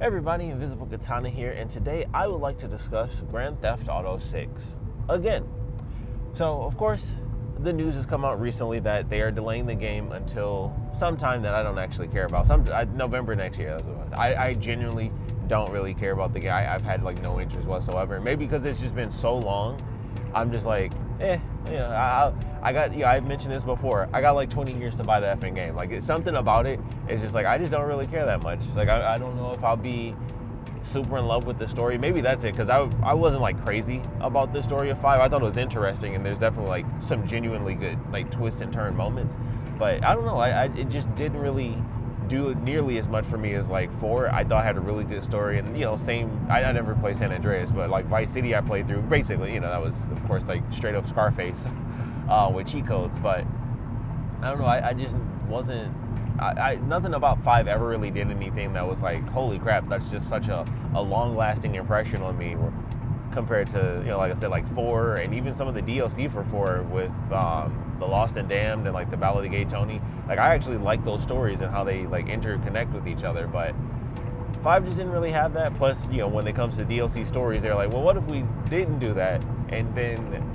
Everybody, Invisiblekatana here, and today I would like to discuss Grand Theft Auto 6 again. So, of course, the news has come out recently that they are delaying the game until sometime that I don't actually care about. November next year. I genuinely don't really care about the game. I've had no interest whatsoever. Maybe because it's just been so long, I'm just like, I've mentioned this before. I got 20 years to buy the effing game. It's something about it. It's just I just don't really care that much. I don't know if I'll be super in love with the story. Maybe that's it, because I wasn't crazy about the story of 5. I thought it was interesting, and there's definitely some genuinely good twist and turn moments. But I don't know. It just didn't really do nearly as much for me as 4. I thought I had a really good story, and same. I never played San Andreas, but Vice City I played through. Basically, that was of course straight up Scarface with cheat codes. But I don't know. I just wasn't. Nothing about 5 ever really did anything that was holy crap, that's just such a long-lasting impression on me compared to, like I said, 4, and even some of the DLC for 4 with the Lost and Damned and the Ballad of Gay Tony. I actually like those stories and how they interconnect with each other, but 5 just didn't really have that. Plus, when it comes to DLC stories, they're well, what if we didn't do that and then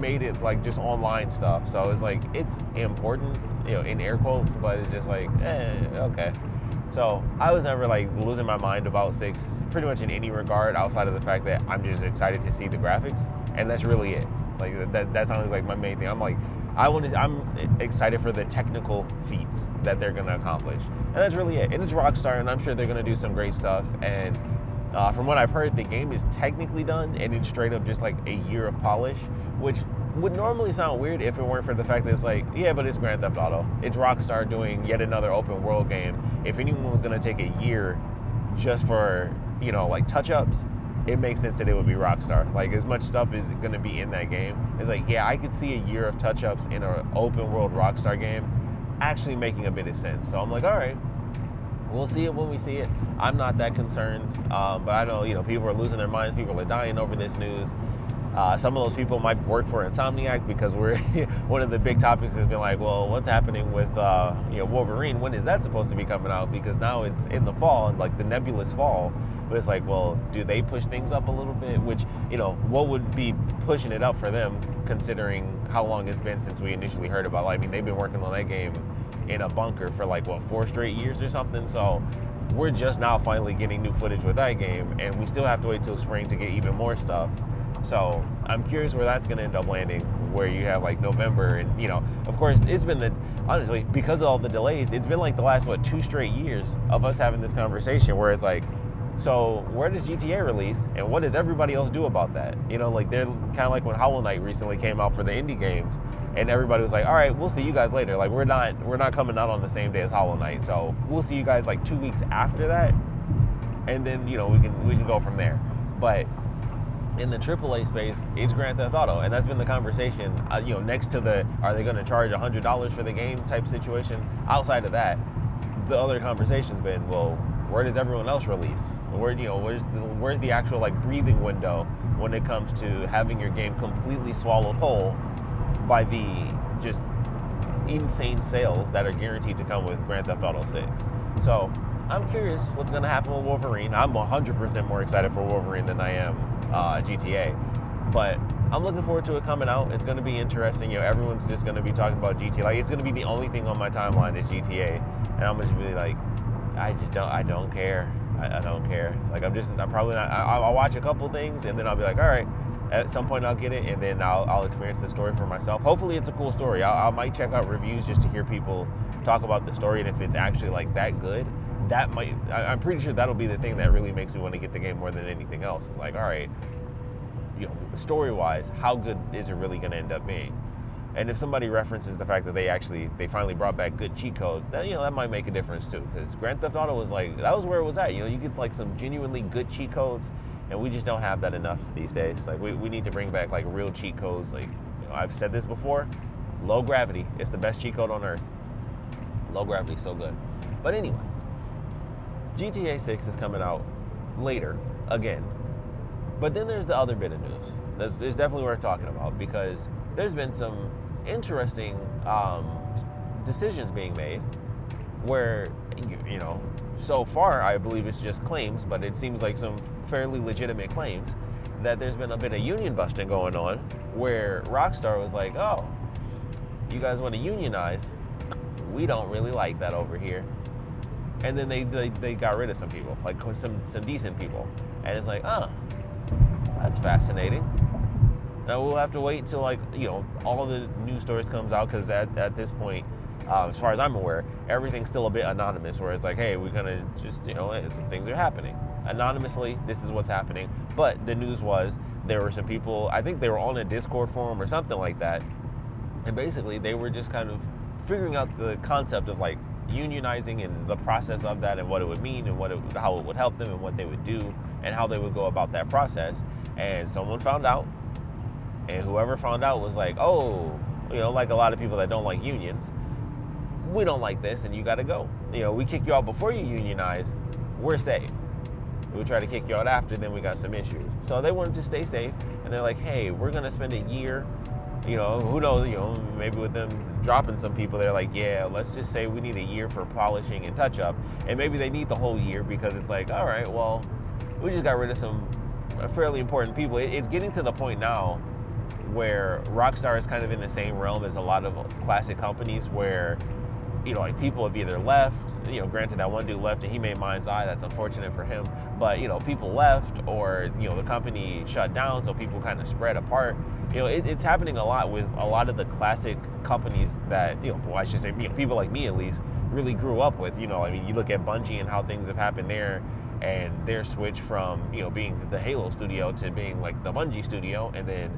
made it just online stuff? So it's important, in air quotes, but it's just okay. So I was never losing my mind about 6 pretty much in any regard, outside of the fact that I'm just excited to see the graphics, and that's really it. That sounds my main thing. I'm excited for the technical feats that they're gonna accomplish, and that's really it. And it's Rockstar, and I'm sure they're gonna do some great stuff. And from what I've heard, the game is technically done, and it's straight up just a year of polish, which would normally sound weird if it weren't for the fact that it's yeah, but it's Grand Theft Auto. It's Rockstar doing yet another open world game. If anyone was gonna take a year just for touch-ups, it makes sense that it would be Rockstar. As much stuff is gonna be in that game, it's yeah, I could see a year of touch-ups in an open world Rockstar game actually making a bit of sense. So I'm all right, we'll see it when we see it. I'm not that concerned, but I know people are losing their minds. People are dying over this news. Some of those people might work for Insomniac, because we're one of the big topics has been well, what's happening with Wolverine? When is that supposed to be coming out? Because now it's in the fall, and the nebulous fall. But it's well, do they push things up a little bit? Which what would be pushing it up for them, considering how long it's been since we initially heard about it? They've been working on that game in a bunker for 4 straight years or something. So we're just now finally getting new footage with that game, and we still have to wait till spring to get even more stuff. So I'm curious where that's going to end up landing, where you have November, and of course it's been honestly, because of all the delays, it's been the last 2 straight years of us having this conversation where it's so where does GTA release, and what does everybody else do about that? They're kind of when Hollow Knight recently came out for the indie games, and everybody was all right, we'll see you guys later. We're not coming out on the same day as Hollow Knight, so we'll see you guys 2 weeks after that, and then we can go from there. But in the AAA space, it's Grand Theft Auto, and that's been the conversation. Next to the are they going to charge $100 for the game type situation. Outside of that, the other conversation's been, well, where does everyone else release? Where's the actual breathing window when it comes to having your game completely swallowed whole by the just insane sales that are guaranteed to come with Grand Theft Auto 6? So I'm curious what's going to happen with Wolverine. I'm 100% more excited for Wolverine than I am GTA, but I'm looking forward to it coming out. It's going to be interesting. Everyone's just going to be talking about GTA. It's going to be the only thing on my timeline is GTA, and I'm going to be I don't care. I don't care. I'm probably not. I'll watch a couple things, and then I'll be all right, at some point I'll get it, and then I'll experience the story for myself. Hopefully it's a cool story. I might check out reviews just to hear people talk about the story, and if it's actually that good, that might, I'm pretty sure that'll be the thing that really makes me want to get the game more than anything else. It's all right, story-wise, how good is it really going to end up being? And if somebody references the fact that they finally brought back good cheat codes, then that might make a difference too. Because Grand Theft Auto was that was where it was at. You get some genuinely good cheat codes, and we just don't have that enough these days. We need to bring back real cheat codes. I've said this before, low gravity, it's the best cheat code on earth. Low gravity, so good. But anyway, GTA 6 is coming out later again. But then there's the other bit of news. There's definitely worth talking about, because there's been some interesting decisions being made where you know, so far I believe it's just claims, but it seems like some fairly legitimate claims that there's been a bit of union busting going on, where Rockstar was like, oh, you guys want to unionize? We don't really like that over here. And then they got rid of some people, like some decent people. And it's like, oh, that's fascinating. Now we'll have to wait till, like, you know, all the news stories comes out, because at this point, as far as I'm aware, everything's still a bit anonymous, where it's like, hey, we're gonna just, you know, some things are happening anonymously. This is what's happening. But the news was there were some people, I think they were on a Discord forum or something like that, and basically they were just kind of figuring out the concept of like unionizing and the process of that, and what it would mean, and how it would help them, and what they would do, and how they would go about that process. And someone found out, and whoever found out was like, oh, you know, like a lot of people that don't like unions, we don't like this, and you got to go. You know, we kick you out before you unionize, we're safe. We try to kick you out after, then we got some issues. So they wanted to stay safe, and they're like, hey, we're gonna spend a year, you know, who knows, you know, maybe with them dropping some people, they're like, yeah, let's just say we need a year for polishing and touch up. And maybe they need the whole year, because it's like, all right, well, we just got rid of some fairly important people. It's getting to the point now where Rockstar is kind of in the same realm as a lot of classic companies, where, you know, like people have either left, you know, granted that one dude left and he made Mind's Eye, that's unfortunate for him, but, you know, people left, or, you know, the company shut down, so people kind of spread apart. You know, it's happening a lot with a lot of the classic companies that, you know, well, I should say, you know, people like me at least really grew up with. You know, I mean, you look at Bungie and how things have happened there, and their switch from, you know, being the Halo studio to being like the Bungie studio, and then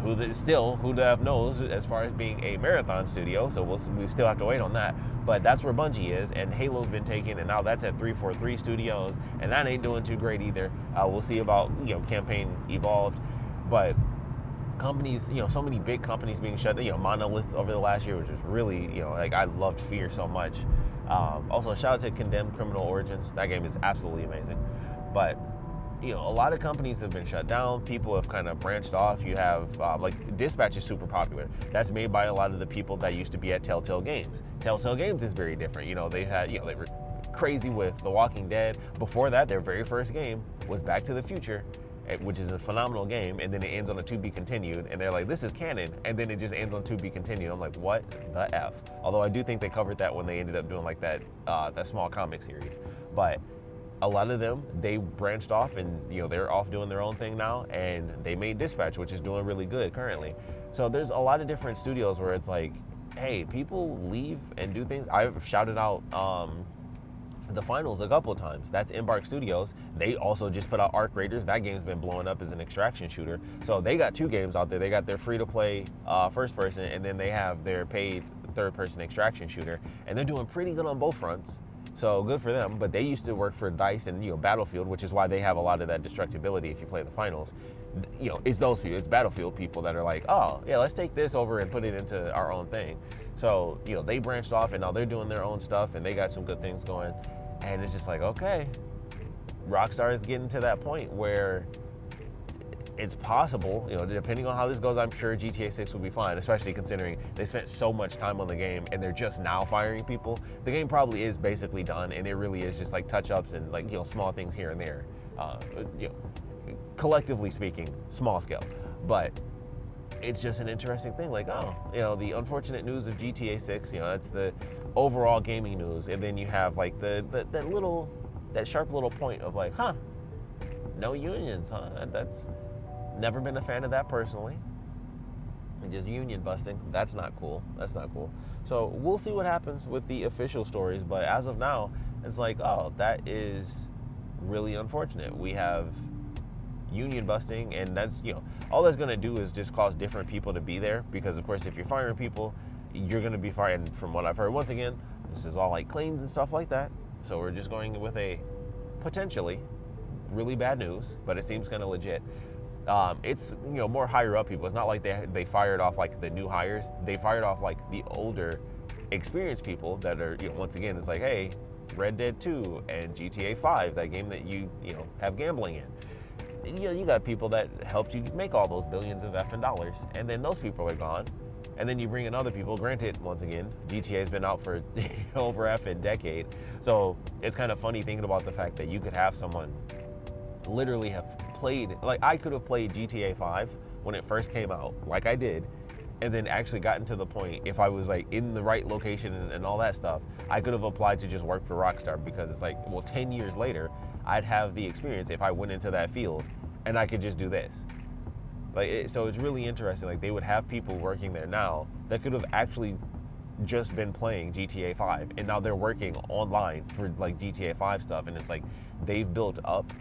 who the F knows as far as being a Marathon studio, so we still have to wait on that. But that's where Bungie is, and Halo's been taken, and now that's at 343 Studios, and that ain't doing too great either. We'll see about, you know, Campaign Evolved, but companies, you know, so many big companies being shut down, you know, Monolith over the last year, which was really, you know, like, I loved Fear so much. Also, shout out to Condemned Criminal Origins. That game is absolutely amazing. But, you know, a lot of companies have been shut down. People have kind of branched off. You have, like, Dispatch is super popular. That's made by a lot of the people that used to be at Telltale Games. Telltale Games is very different. You know, they were crazy with The Walking Dead. Before that, their very first game was Back to the Future, which is a phenomenal game, and then it ends on a to be continued, and they're like, this is canon, and then it just ends on to be continued. I'm like, what the F? Although I do think they covered that when they ended up doing like that small comic series. But a lot of them, they branched off, and, you know, they're off doing their own thing now, and they made Dispatch, which is doing really good currently. So there's a lot of different studios where it's like, hey, people leave and do things. I've shouted out the finals a couple of times. That's Embark Studios. They also just put out Arc Raiders. That game's been blowing up as an extraction shooter. So they got two games out there. They got their free-to-play first person, and then they have their paid third-person extraction shooter, and they're doing pretty good on both fronts. So good for them. But they used to work for DICE and, you know, Battlefield, which is why they have a lot of that destructibility if you play the finals. You know, it's those people, it's Battlefield people that are like, oh yeah, let's take this over and put it into our own thing. So, you know, they branched off, and now they're doing their own stuff, and they got some good things going. And it's just like, okay, Rockstar is getting to that point where it's possible, you know, depending on how this goes, I'm sure GTA 6 will be fine, especially considering they spent so much time on the game and they're just now firing people. The game probably is basically done, and it really is just like touch-ups and, like, you know, small things here and there. You know, collectively speaking, small scale. But it's just an interesting thing, like, oh, you know, the unfortunate news of GTA 6, you know, that's the overall gaming news, and then you have like that sharp little point of like, huh, no unions, huh? That's never been a fan of that personally. And just union busting, that's not cool. That's not cool. So we'll see what happens with the official stories, but as of now, it's like, oh, that is really unfortunate. We have union busting, and that's, you know, all that's going to do is just cause different people to be there, because of course if you're firing people, you're going to be fired. And from what I've heard, once again, this is all like claims and stuff like that, so we're just going with a potentially really bad news, but it seems kind of legit. It's, you know, more higher up people. It's not like they fired off like the new hires. They fired off like the older experienced people that are, you know, once again, it's like, hey, Red Dead 2 and GTA 5, that game that you know, have gambling in. You know, you got people that helped you make all those billions of effing dollars, and then those people are gone, And then you bring in other people. Granted, once again, GTA's been out for over a decade. So it's kind of funny thinking about the fact that you could have someone literally have played, like I could have played GTA 5 when it first came out, like I did, and then actually gotten to the point, if I was like in the right location and all that stuff, I could have applied to just work for Rockstar, because it's like, well, 10 years later, I'd have the experience if I went into that field and I could just do this. So it's really interesting. Like, they would have people working there now that could have actually just been playing GTA 5, and now they're working online for like GTA 5 stuff, and it's like they've built up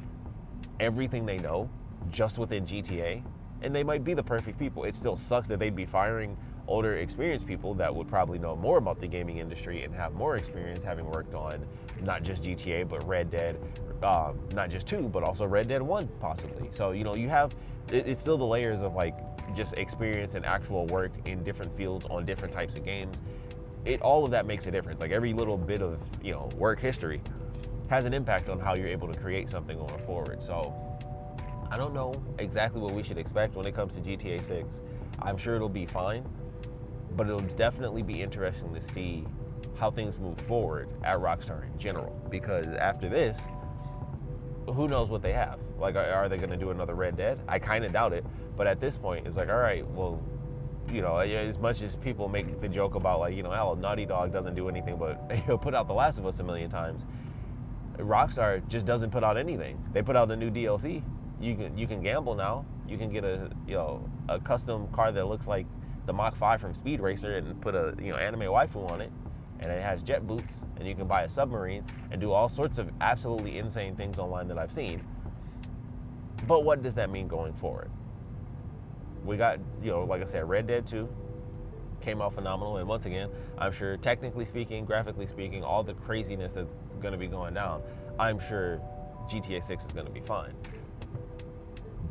everything they know just within GTA, and they might be the perfect people. It still sucks that they'd be firing older, experienced people that would probably know more about the gaming industry and have more experience, having worked on not just GTA but Red Dead, not just 2 but also Red Dead 1 possibly. So you have it's still the layers of like just experience and actual work in different fields on different types of games. All of that makes a difference. Like, every little bit of work history has an impact on how you're able to create something going forward. So I don't know exactly what we should expect when it comes to GTA 6. I'm sure it'll be fine, but it'll definitely be interesting to see how things move forward at Rockstar in general, because after this, who knows what they have. Like, are they going to do another Red Dead? I kind of doubt it, but at this point, it's like, all right, well, as much as people make the joke about like, hell, Naughty Dog doesn't do anything but put out The Last of Us a million times, Rockstar just doesn't put out anything. They put out a new DLC. You can gamble now. You can get a custom car that looks like the Mach 5 from Speed Racer and put a anime waifu on it, and it has jet boots, and you can buy a submarine and do all sorts of absolutely insane things online that I've seen. But what does that mean going forward? We got, like I said, Red Dead 2 came out phenomenal, and once again, I'm sure technically speaking, graphically speaking, all the craziness that's going to be going down, I'm sure GTA 6 is going to be fine.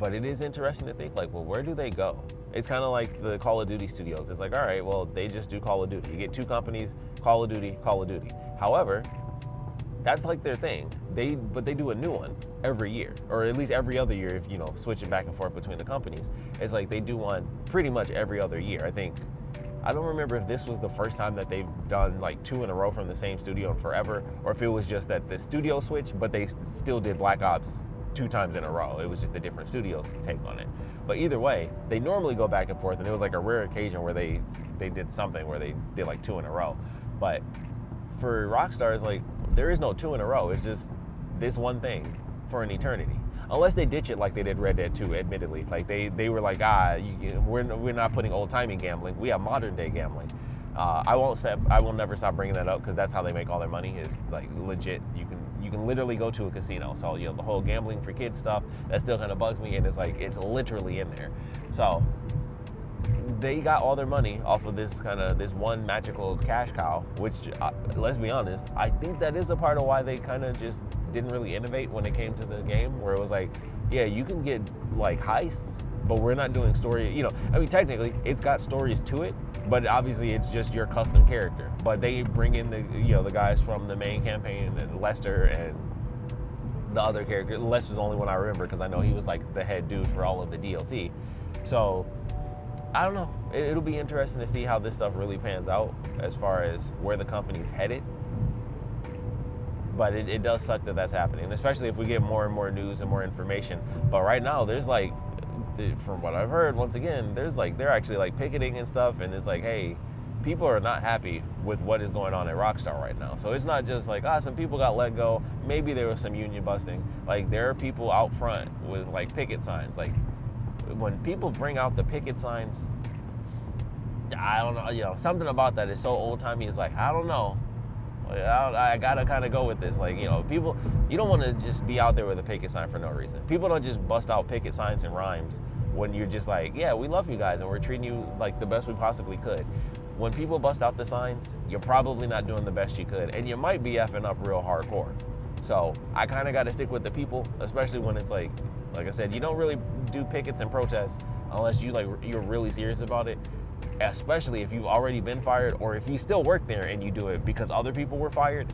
But it is interesting to think, like, well, where do they go? It's kind of like the Call of Duty studios. It's like, all right, well, they just do Call of Duty. You get 2 companies, Call of Duty, Call of Duty. However, that's like their thing. But they do a new one every year, or at least every other year if, switching back and forth between the companies. It's like they do one pretty much every other year. I don't remember if this was the first time that they've done like 2 in a row from the same studio in forever, or if it was just that the studio switched, but they still did Black Ops 2 times in a row. It was just a different studio's take on it. But either way, they normally go back and forth, and it was like a rare occasion where they did something where they did like 2 in a row. But for Rockstar, it's like, there is no 2 in a row. It's just this one thing for an eternity. Unless they ditch it like they did Red Dead 2, admittedly. Like, they were like, we're not putting old-timey gambling. We have modern-day gambling. I will never stop bringing that up, because that's how they make all their money, is like legit. You can literally go to a casino. So, the whole gambling for kids stuff, that still kind of bugs me, and it's like, it's literally in there. So they got all their money off of this one magical cash cow, which, let's be honest, I think that is a part of why they kind of just didn't really innovate when it came to the game, where it was like, yeah, you can get like heists, but we're not doing story. Technically it's got stories to it, but obviously it's just your custom character. But they bring in the guys from the main campaign, and Lester and the other character. Lester's the only one I remember, because I know he was like the head dude for all of the DLC. So I don't know. It'll be interesting to see how this stuff really pans out as far as where the company's headed. But it does suck that that's happening, especially if we get more and more news and more information. But right now, there's like, from what I've heard, once again, they're actually like picketing and stuff, and it's like, hey, people are not happy with what is going on at Rockstar right now. So it's not just like, some people got let go. Maybe there was some union busting. Like, there are people out front with like picket signs. Like, when people bring out the picket signs, I don't know, something about that is so old-timey. It's like, I don't know. I gotta kind of go with this. Like, people, you don't want to just be out there with a picket sign for no reason. People don't just bust out picket signs and rhymes when you're just like, yeah, we love you guys and we're treating you like the best we possibly could. When people bust out the signs, you're probably not doing the best you could, and you might be effing up real hardcore. So I kind of got to stick with the people, especially when it's like I said, you don't really do pickets and protests unless you're really serious about it. Especially if you've already been fired, or if you still work there and you do it because other people were fired.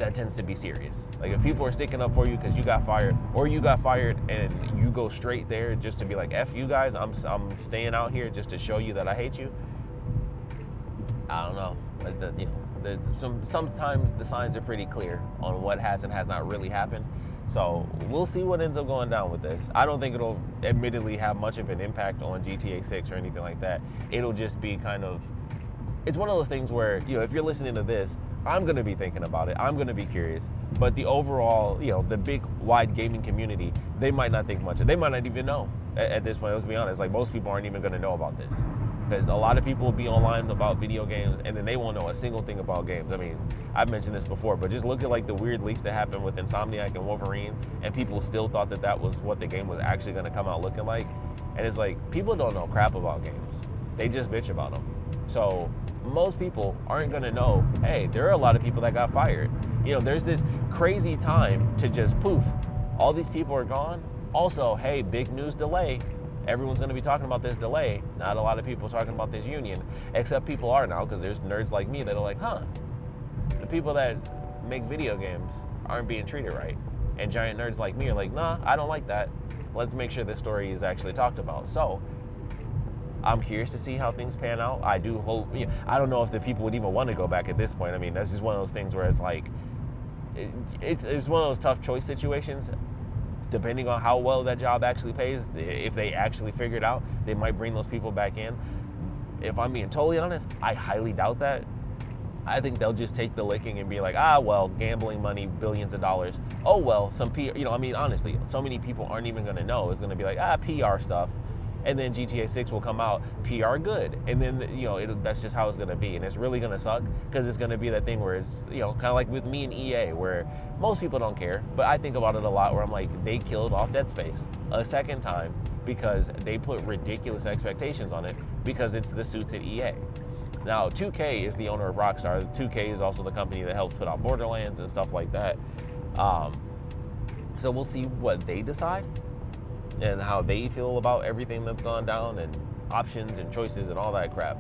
that tends to be serious. Like if people are sticking up for you because you got fired, or you got fired and you go straight there just to be like, F you guys, I'm staying out here just to show you that I hate you. I don't know. Sometimes the signs are pretty clear on what has and has not really happened. So we'll see what ends up going down with this. I don't think it'll admittedly have much of an impact on GTA 6 or anything like that. It'll just be kind of, it's one of those things where, if you're listening to this, I'm going to be thinking about it. I'm going to be curious. But the overall, the big, wide gaming community, they might not think much. They might not even know at this point. Let's be honest. Like, most people aren't even going to know about this. Because a lot of people will be online about video games, and then they won't know a single thing about games. I mean, I've mentioned this before, but just look at like the weird leaks that happened with Insomniac and Wolverine, and people still thought that was what the game was actually going to come out looking like. And it's like, people don't know crap about games. They just bitch about them. So most people aren't going to know, hey, there are a lot of people that got fired. There's this crazy time to just poof, all these people are gone. Also, hey, big news delay. Everyone's going to be talking about this delay. Not a lot of people talking about this union, except people are now, because there's nerds like me that are like, the people that make video games aren't being treated right. And giant nerds like me are like, nah, I don't like that. Let's make sure this story is actually talked about. So I'm curious to see how things pan out. I do hope, I don't know if the people would even want to go back at this point. I mean, that's just one of those things where it's like, it's one of those tough choice situations. Depending on how well that job actually pays, if they actually figure it out, they might bring those people back in. If I'm being totally honest, I highly doubt that. I think they'll just take the licking and be like, well, gambling money, billions of dollars. Oh, well, some PR, honestly, so many people aren't even going to know. It's going to be like, PR stuff. And then GTA 6 will come out, PR good. And then, that's just how it's going to be. And it's really going to suck, because it's going to be that thing where it's, kind of like with me and EA, where most people don't care. But I think about it a lot, where I'm like, they killed off Dead Space a second time because they put ridiculous expectations on it, because it's the suits at EA. Now, 2K is the owner of Rockstar. 2K is also the company that helps put out Borderlands and stuff like that. So we'll see what they decide and how they feel about everything that's gone down, and options and choices and all that crap.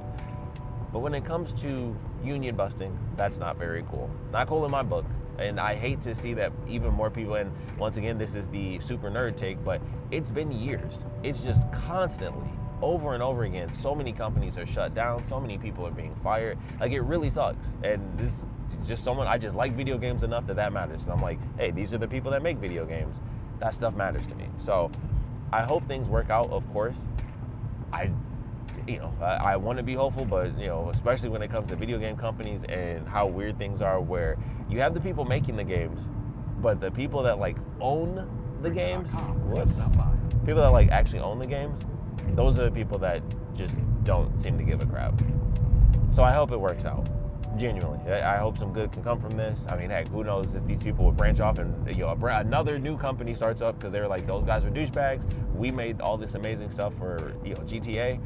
But when it comes to union busting, that's not very cool. Not cool in my book. And I hate to see that even more people, and once again, this is the super nerd take, but it's been years. It's just constantly, over and over again, so many companies are shut down, so many people are being fired. Like, it really sucks. And this is just I just like video games enough that matters. So I'm like, hey, these are the people that make video games. That stuff matters to me. So I hope things work out, of course. I want to be hopeful, but, especially when it comes to video game companies and how weird things are, where you have the people making the games, but the people that, own the games, people that, actually own the games, those are the people that just don't seem to give a crap. So I hope it works out. Genuinely, I hope some good can come from this. I mean, heck, who knows if these people would branch off and another new company starts up, because they're like, those guys are douchebags. We made all this amazing stuff for GTA.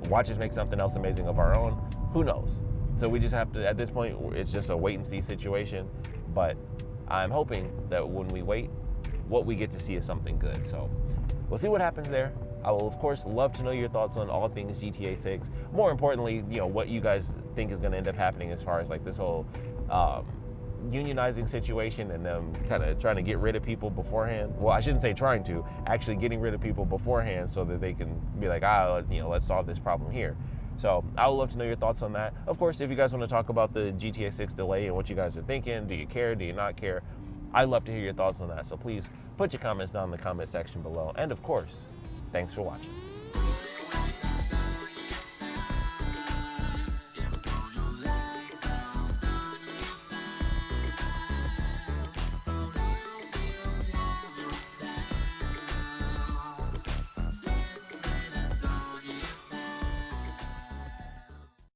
Watch us make something else amazing of our own. Who knows? So we just have to, at this point, it's just a wait and see situation. But I'm hoping that when we wait, what we get to see is something good. So we'll see what happens there. I will, of course, love to know your thoughts on all things GTA 6. More importantly, what you guys think is going to end up happening as far as this whole unionizing situation, and them kind of trying to get rid of people beforehand. Well, I shouldn't say trying to, actually getting rid of people beforehand so that they can be like, let's solve this problem here. So I would love to know your thoughts on that. Of course, if you guys want to talk about the GTA 6 delay and what you guys are thinking, do you care, do you not care? I'd love to hear your thoughts on that. So please put your comments down in the comment section below. And of course, thanks for watching.